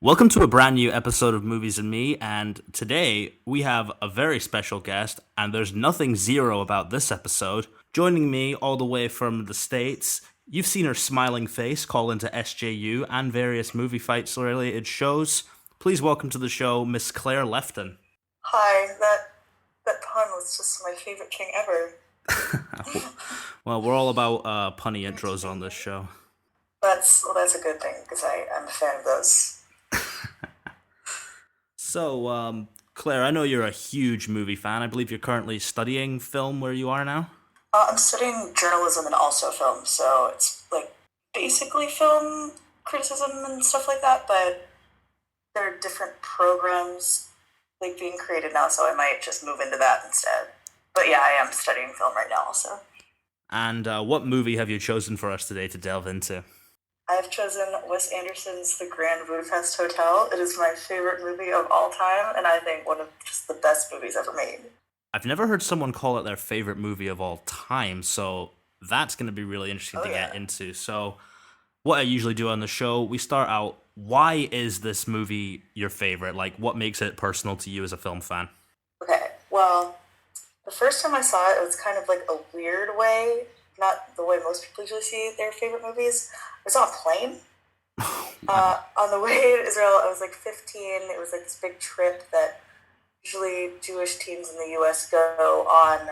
Welcome to a brand new episode of Movies and Me, and today we have a very special guest, and there's nothing zero about this episode. Joining me all the way from the States, you've seen her smiling face call into SJU and various movie fights related shows. Please welcome to the show, Miss Claire Lefton. Hi, that pun was just my favorite thing ever. Well, we're all about punny intros on this show. That's a good thing because I'm a fan of those. So, Claire, I know you're a huge movie fan. I believe you're currently studying film where you are now. I'm studying journalism and also film, so it's like basically film criticism and stuff like that. But there are different programs like being created now, so I might just move into that instead. But yeah, I am studying film right now also. And what movie have you chosen for us today to delve into? I have chosen Wes Anderson's The Grand Budapest Hotel. It is my favorite movie of all time, and I think one of just the best movies ever made. I've never heard someone call it their favorite movie of all time, so that's going to be really interesting to get into. So, what I usually do on the show, we start out, why is this movie your favorite? Like, what makes it personal to you as a film fan? Okay, well, the first time I saw it, it was kind of like a weird way, not the way most people usually see their favorite movies. I was on a plane. On the way to Israel, I was like 15. It was like this big trip that usually Jewish teens in the U.S. go on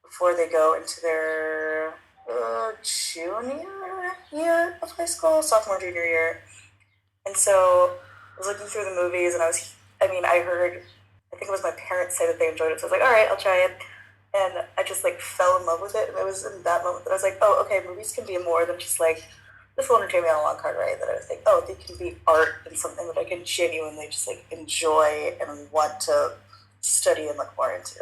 before they go into their junior year of high school, sophomore, junior year. And so I was looking through the movies, and I think it was my parents say that they enjoyed it. So I was like, all right, I'll try it. And I just like fell in love with it. And it was in that moment that I was like, oh, okay, movies can be more than just like, this will entertain me on a long card ride. That I was like, oh, they can be art and something that I can genuinely just like enjoy and want to study and look more into.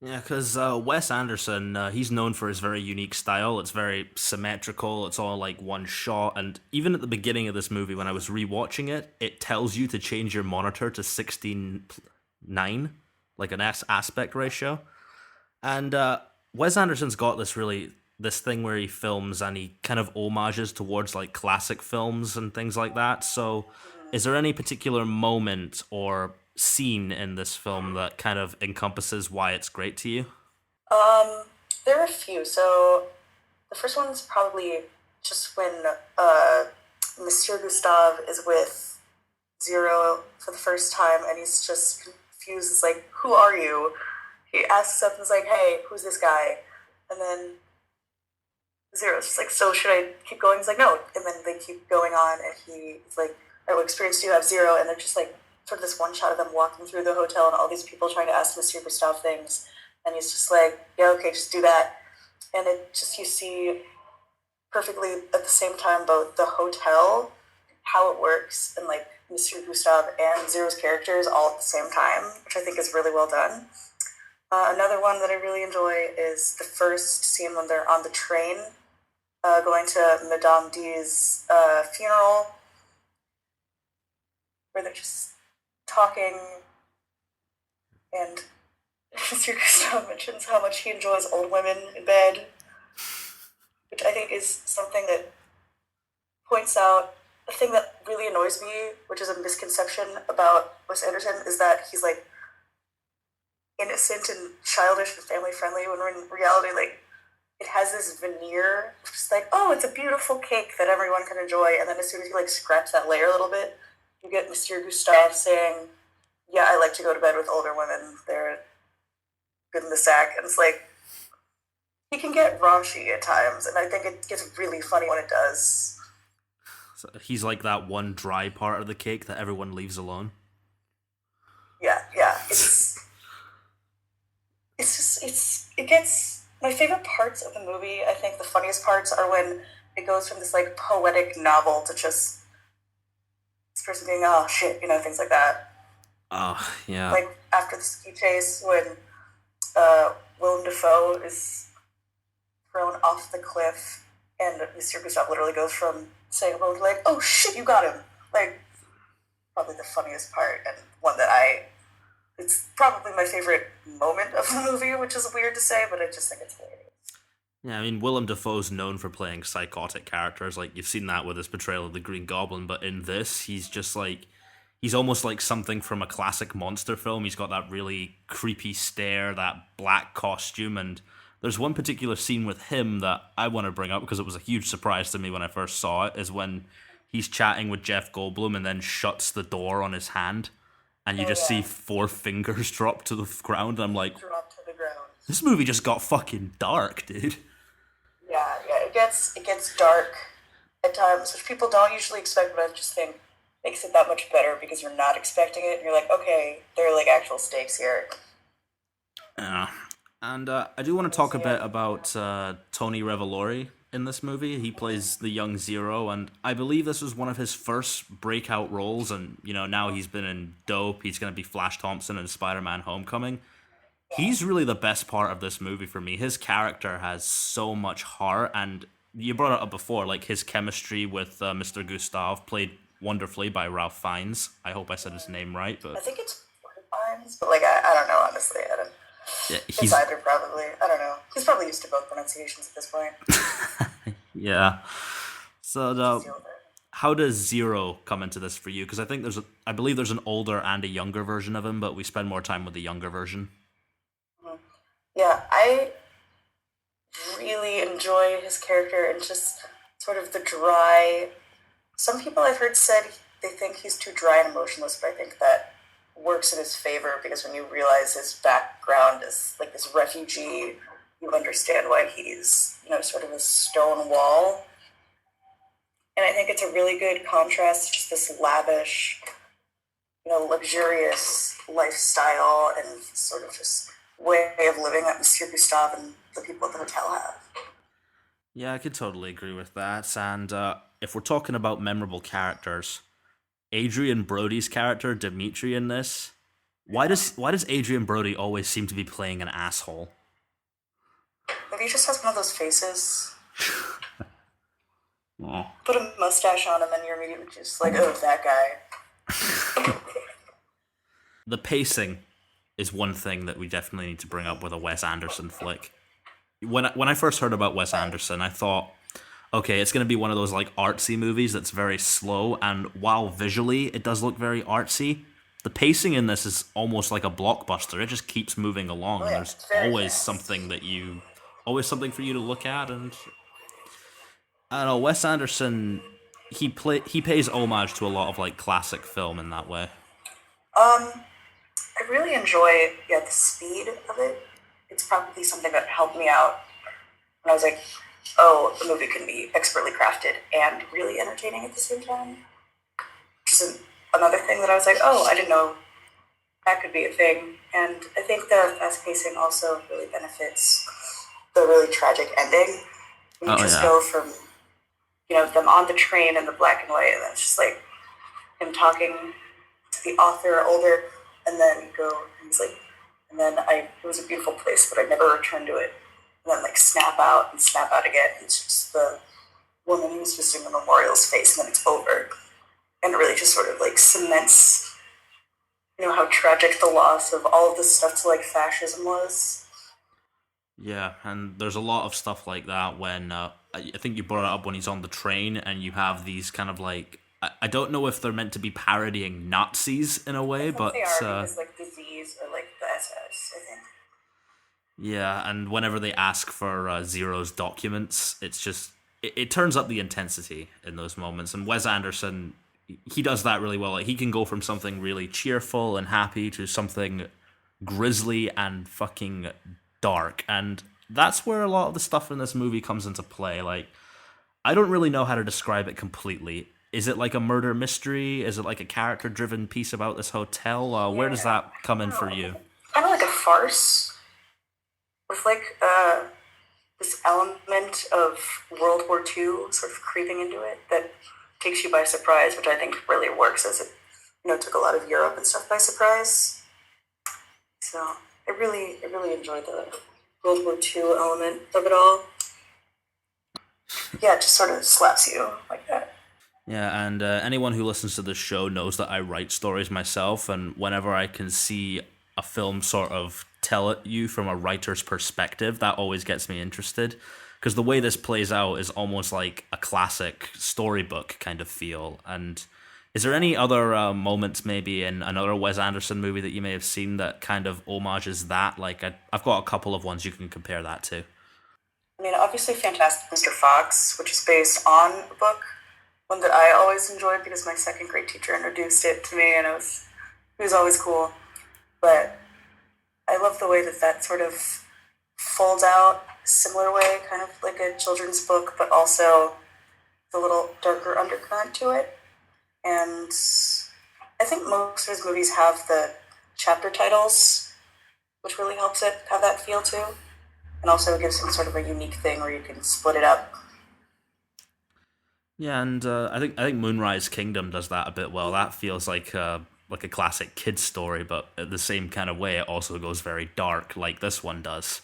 Yeah, because Wes Anderson, he's known for his very unique style. It's very symmetrical. It's all like one shot. And even at the beginning of this movie, when I was rewatching it, it tells you to change your monitor to 16:9, like an aspect ratio. And Wes Anderson's got this thing where he films and he kind of homages towards like classic films and things like that. So is there any particular moment or scene in this film that kind of encompasses why it's great to you? There are a few. So the first one is probably just when Monsieur Gustave is with Zero for the first time and he's just confused. It's like, who are you? He asks up and is like, hey, who's this guy? And then Zero's just like, so should I keep going? He's like, no. And then they keep going on, and he's like, all right, what experience do you have? Zero. And they're just like, sort of this one shot of them walking through the hotel and all these people trying to ask Monsieur Gustave things. And he's just like, yeah, okay, just do that. And it just, you see perfectly at the same time both the hotel, how it works, and like Monsieur Gustave and Zero's characters all at the same time, which I think is really well done. Another one that I really enjoy is the first scene when they're on the train going to Madame D's funeral, where they're just talking, and Mr. Gustav mentions how much he enjoys old women in bed, which I think is something that points out a thing that really annoys me, which is a misconception about Wes Anderson, is that he's like innocent and childish and family friendly, when in reality, like, it has this veneer of just like, oh, it's a beautiful cake that everyone can enjoy, and then as soon as you like scratch that layer a little bit, you get Monsieur Gustave saying, yeah, I like to go to bed with older women, they're good in the sack, and it's like, he can get raunchy at times, and I think it gets really funny when it does. So he's like that one dry part of the cake that everyone leaves alone. Yeah, it gets, my favorite parts of the movie, I think the funniest parts are when it goes from this like poetic novel to just this person being, oh shit, things like that. Oh, yeah. Like after the ski chase when Willem Dafoe is thrown off the cliff and Monsieur Gustave literally goes from saying hello to like, oh shit, you got him. Like, probably the funniest part, and one that it's probably my favorite moment of the movie, which is weird to say, but I just think it's hilarious. Yeah, I mean, Willem Dafoe's known for playing psychotic characters. Like, you've seen that with his portrayal of the Green Goblin, but in this, he's just like, He's almost like something from a classic monster film. He's got that really creepy stare, that black costume, and there's one particular scene with him that I want to bring up because it was a huge surprise to me when I first saw it, is when he's chatting with Jeff Goldblum and then shuts the door on his hand, and you Oh just see yeah, four fingers drop to the ground, and I'm like, drop to the ground. this movie just got fucking dark, dude. Yeah, yeah, it gets dark at times, which people don't usually expect, but I just think makes it that much better because you're not expecting it, and you're like, okay, there are like actual stakes here. Yeah. And I do want to talk a Yeah. bit about Tony Revolori in this movie. He plays the young Zero, and I believe this was one of his first breakout roles. And now he's been in Dope. He's going to be Flash Thompson in Spider-Man: Homecoming. He's really the best part of this movie for me. His character has so much heart, and you brought it up before, like his chemistry with Mr. Gustav, played wonderfully by Ralph Fiennes. I hope I said his name right, I but think it's 4 times, but like I don't know honestly. I don't. yeah, It's either probably. I don't know. He's probably used to both pronunciations at this point. yeah. So Just deal with it. how does Zero come into this for you? Because I believe there's an older and a younger version of him, but we spend more time with the younger version. Yeah, I really enjoy his character and just sort of the dry. Some people I've heard said they think he's too dry and emotionless, but I think that works in his favor because when you realize his background as like this refugee, you understand why he's sort of a stone wall. And I think it's a really good contrast to just this lavish, luxurious lifestyle and sort of just way of living that Monsieur Gustave and the people at the hotel have. Yeah, I could totally agree with that. And if we're talking about memorable characters, Adrian Brody's character Dimitri in this, why does Adrian Brody always seem to be playing an asshole? Maybe he just has one of those faces. Oh. Put a mustache on him and you're immediately just like, oh, that guy. The pacing is one thing that we definitely need to bring up with a Wes Anderson flick. When I first heard about Wes Anderson, I thought, okay, it's going to be one of those like artsy movies that's very slow, and while visually it does look very artsy, the pacing in this is almost like a blockbuster. It just keeps moving along, Oh, and yeah, there's it's very always fast. something for you to look at, and I don't know, Wes Anderson, he pays homage to a lot of like classic film in that way. I really enjoy, the speed of it. It's probably something that helped me out when I was like, oh, the movie can be expertly crafted and really entertaining at the same time. Which is another thing that I was like, oh, I didn't know that could be a thing. And I think the fast pacing also really benefits the really tragic ending. When you Oh just yeah. go from, them on the train in the black and white, and then it's just like him talking to the author older, and then you go, and he's like, and then it was a beautiful place, but I never returned to it. And then like snap out and snap out again. And it's just the woman who's visiting the memorial's face, and then it's over. And it really just sort of like cements, how tragic the loss of all of this stuff to like fascism was. Yeah, and there's a lot of stuff like that when I think you brought it up when he's on the train and you have these kind of like I don't know if they're meant to be parodying Nazis in a I way, think but they are because like disease or like the SS, I think. yeah, and whenever they ask for Zero's documents, it turns up the intensity in those moments. And Wes Anderson, he does that really well. Like he can go from something really cheerful and happy to something grisly and fucking dark, and that's where a lot of the stuff in this movie comes into play. Like I don't really know how to describe it completely. Is it like a murder mystery? Is it like a character driven piece about this hotel? Where does that come in for you? Kind of like a farce with like this element of World War II sort of creeping into it that takes you by surprise, which I think really works as it took a lot of Europe and stuff by surprise. So I really enjoyed the World War II element of it all. Yeah, it just sort of slaps you like that. Yeah, and anyone who listens to this show knows that I write stories myself, and whenever I can see a film sort of tell it you from a writer's perspective, that always gets me interested. Because the way this plays out is almost like a classic storybook kind of feel, and Is there any other moments maybe in another Wes Anderson movie that you may have seen that kind of homages that? Like, I've got a couple of ones you can compare that to. I mean, obviously, Fantastic Mr. Fox, which is based on a book, one that I always enjoyed because my second grade teacher introduced it to me, and it was always cool. But I love the way that that sort of folds out similar way, kind of like a children's book, but also the little darker undercurrent to it. And I think most of his movies have the chapter titles, which really helps it have that feel too. And also gives him sort of a unique thing where you can split it up. Yeah, and I think Moonrise Kingdom does that a bit well. That feels like a classic kids story, but at the same kind of way, it also goes very dark, like this one does.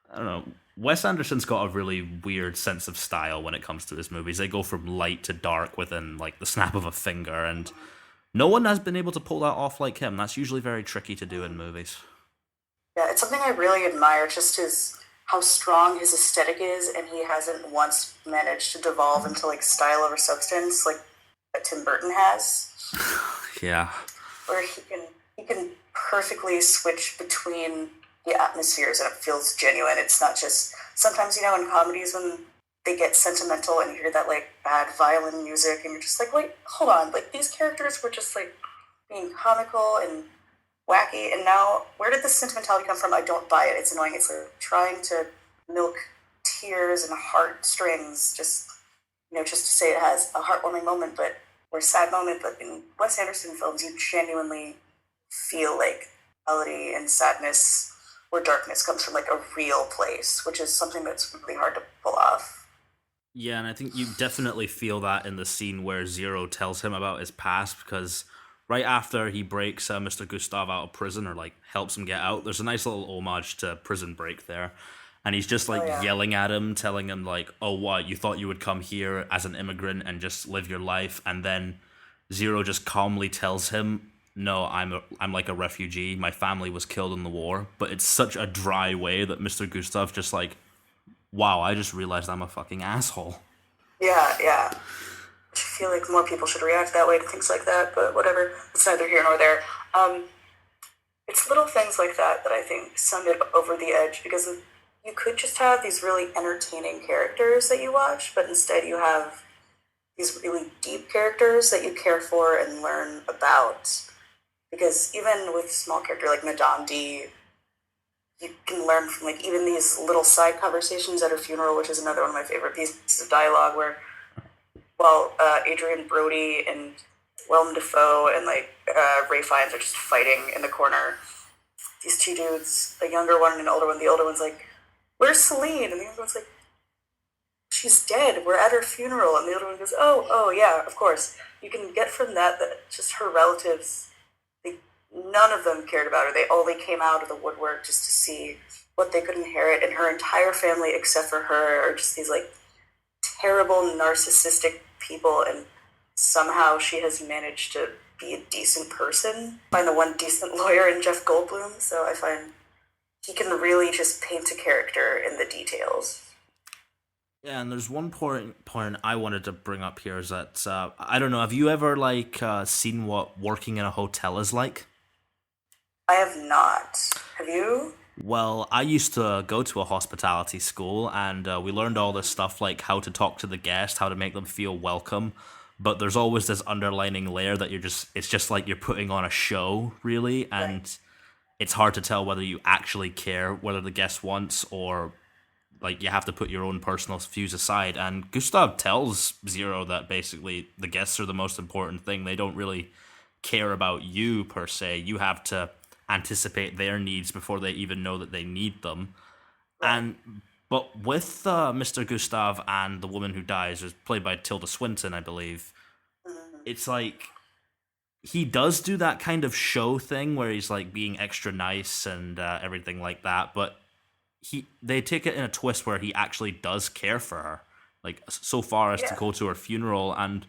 I don't know. Wes Anderson's got a really weird sense of style when it comes to his movies. They go from light to dark within like the snap of a finger, and no one has been able to pull that off like him. That's usually very tricky to do in movies. Yeah, it's something I really admire, just his how strong his aesthetic is, and he hasn't once managed to devolve into like style over substance like that Tim Burton has, Yeah. where he can perfectly switch between the atmospheres and it feels genuine. It's not just sometimes in comedies when they get sentimental and you hear that like bad violin music and you're just like, wait, hold on, like these characters were just like being comical and wacky, and now where did this sentimentality come from? I don't buy it. It's annoying. It's like trying to milk tears and heartstrings just to say it has a heartwarming moment, but or a sad moment. But in Wes Anderson films, you genuinely feel like melody and sadness or darkness comes from like a real place, which is something that's really hard to pull off. Yeah, and I think you definitely feel that in the scene where Zero tells him about his past, because right after he breaks Mr. Gustav out of prison, or like helps him get out, there's a nice little homage to Prison Break there. And he's just like Oh yeah. yelling at him, telling him like, "Oh, what? You thought you would come here as an immigrant and just live your life?" And then Zero just calmly tells him, "No, I'm like a refugee. My family was killed in the war." But it's such a dry way that Mr. Gustav just like, "Wow, I just realized I'm a fucking asshole." Yeah, yeah. I feel like more people should react that way to things like that, but whatever. It's neither here nor there. Um, it's little things like that that I think send it over the edge because you could just have these really entertaining characters that you watch, but instead you have these really deep characters that you care for and learn about. Because even with small character like Madame D, you can learn from like even these little side conversations at her funeral, which is another one of my favorite pieces of dialogue, where Adrian Brody and Willem Dafoe and like Ray Fiennes are just fighting in the corner. These two dudes, a younger one and an older one. The older one's like, "Where's Celine?" And the other one's like, "She's dead. We're at her funeral." And the other one goes, "Oh yeah, of course." You can get from that just her relatives, none of them cared about her. They only came out of the woodwork just to see what they could inherit, and her entire family, except for her, are just these like terrible narcissistic people, and somehow she has managed to be a decent person. Find the one decent lawyer in Jeff Goldblum, so I find he can really just paint a character in the details. Yeah, and there's one point I wanted to bring up here is that I don't know. Have you ever seen what working in a hotel is like? I have not. Have you? Well, I used to go to a hospitality school, and we learned all this stuff like how to talk to the guest, how to make them feel welcome. But there's always this underlining layer that it's just like you're putting on a show, really, and Right. it's hard to tell whether you actually care whether the guest wants, or like you have to put your own personal views aside. And Gustav tells Zero that basically the guests are the most important thing. They don't really care about you per se. You have to anticipate their needs before they even know that they need them. Right. And but with Mr. Gustav and the woman who dies, is played by Tilda Swinton, I believe. Mhm. It's like he does do that kind of show thing where he's like being extra nice and everything like that, but they take it in a twist where he actually does care for her, like so far as to Yeah. go to her funeral. And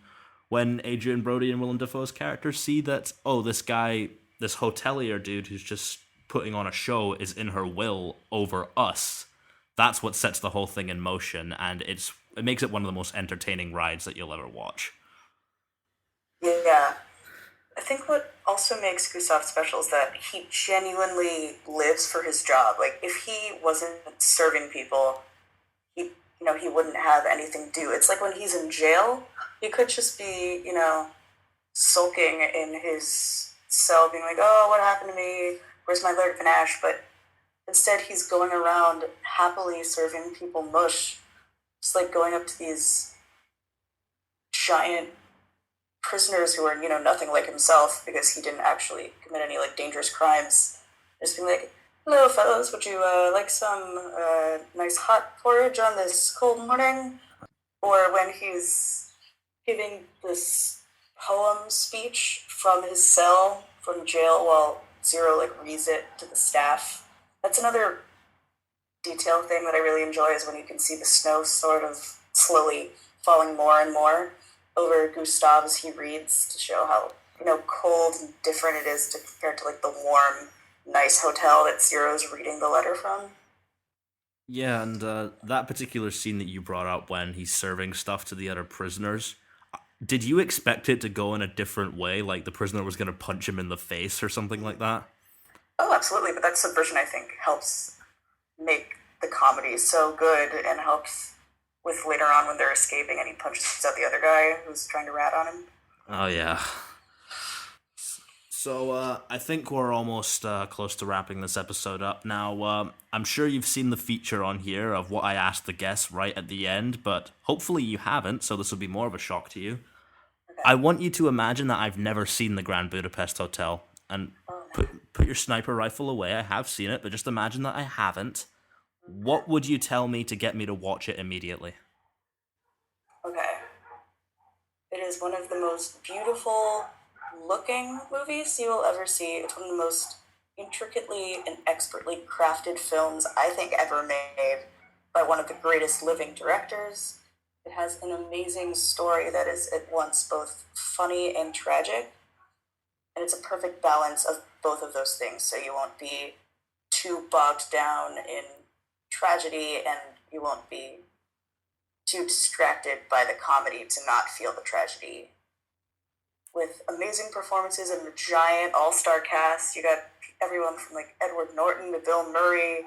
when Adrian Brody and Willem Dafoe's characters see that, oh, this guy, this hotelier dude who's just putting on a show is in her will over us, that's what sets the whole thing in motion, and it makes it one of the most entertaining rides that you'll ever watch. Yeah. I think what also makes Gustav special is that he genuinely lives for his job. Like, if he wasn't serving people, he wouldn't have anything to do. It's like when he's in jail, he could just be, sulking in his cell, being like, "Oh, what happened to me? Where's my Laird panache?" But instead, he's going around happily serving people mush, just like going up to these giant prisoners who are, nothing like himself because he didn't actually commit any like dangerous crimes. Just being like, "Hello, fellows. Would you like some nice hot porridge on this cold morning?" Or when he's giving this poem speech from his cell from jail while Zero like reads it to the staff. That's another detail thing that I really enjoy is when you can see the snow sort of slowly falling more and more over Gustav as he reads to show how cold and different it is compared to like the warm, nice hotel that Zero's reading the letter from. Yeah, and that particular scene that you brought up when he's serving stuff to the other prisoners, did you expect it to go in a different way? Like the prisoner was going to punch him in the face or something like that? Oh, absolutely. But that subversion, I think, helps make the comedy so good and helps with later on when they're escaping and he punches out the other guy who's trying to rat on him. Oh, yeah. So I think we're almost close to wrapping this episode up. Now, I'm sure you've seen the feature on here of what I asked the guests right at the end, but hopefully you haven't, so this will be more of a shock to you. Okay. I want you to imagine that I've never seen the Grand Budapest Hotel, and put your sniper rifle away. I have seen it, but just imagine that I haven't. What would you tell me to get me to watch it immediately? Okay. It is one of the most beautiful looking movies you will ever see. It's one of the most intricately and expertly crafted films I think ever made by one of the greatest living directors. It has an amazing story that is at once both funny and tragic, and it's a perfect balance of both of those things, so you won't be too bogged down in tragedy and you won't be too distracted by the comedy to not feel the tragedy. With amazing performances and a giant all-star cast, you got everyone from like Edward Norton to Bill Murray,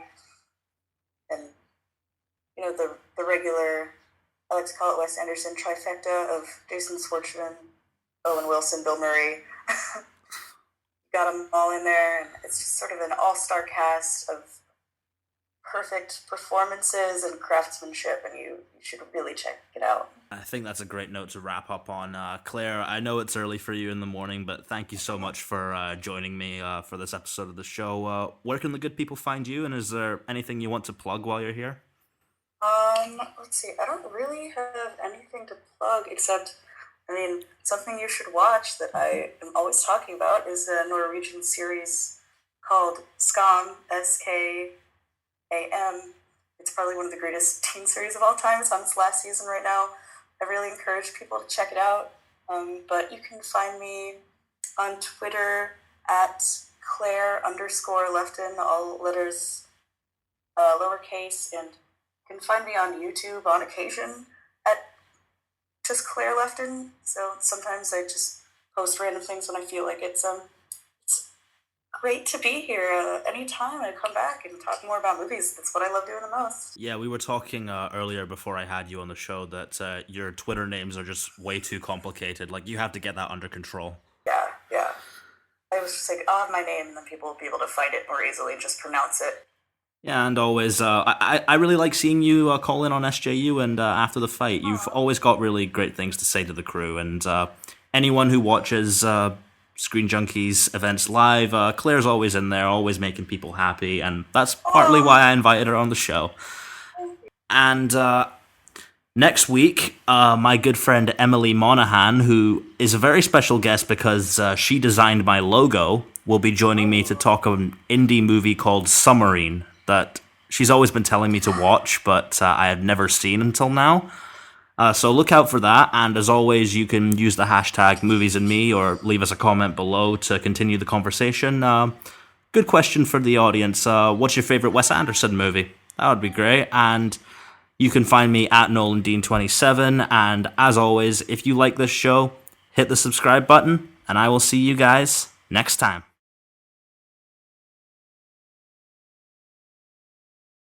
and the regular, I like to call it Wes Anderson trifecta of Jason Schwartzman, Owen Wilson, Bill Murray. Got them all in there, and it's just sort of an all-star cast of perfect performances and craftsmanship, and you should really check it out. I think that's a great note to wrap up on. Claire, I know it's early for you in the morning, but thank you so much for joining me for this episode of the show. Where can the good people find you, and is there anything you want to plug while you're here? Let's see. I don't really have anything to plug except, something you should watch that I am always talking about is a Norwegian series called Skam, Skam. It's probably one of the greatest teen series of all time. It's on its last season right now. I really encourage people to check it out. But you can find me on Twitter at Claire_Lefton, all letters lowercase, and you can find me on YouTube on occasion at just Claire Lefton. So sometimes I just post random things when I feel like it. It's great to be here. Anytime I come back and talk more about movies, that's what I love doing the most. Yeah, we were talking earlier before I had you on the show that your Twitter names are just way too complicated. Like, you have to get that under control. Yeah. I was just like, I'll have my name, and then people will be able to find it more easily and just pronounce it. Yeah, and always, I really like seeing you call in on SJU, and after the fight, you've always got really great things to say to the crew, and anyone who watches Screen Junkies events live, Claire's always in there, always making people happy, and that's partly why I invited her on the show. And next week, my good friend Emily Monaghan, who is a very special guest because she designed my logo, will be joining me to talk an indie movie called Submarine that she's always been telling me to watch, but I have never seen until now. So look out for that, and as always, you can use the hashtag #MoviesAndMe or leave us a comment below to continue the conversation. Good question for the audience. What's your favorite Wes Anderson movie? That would be great. And you can find me at Nolan Dean 27. And as always, if you like this show, hit the subscribe button, and I will see you guys next time.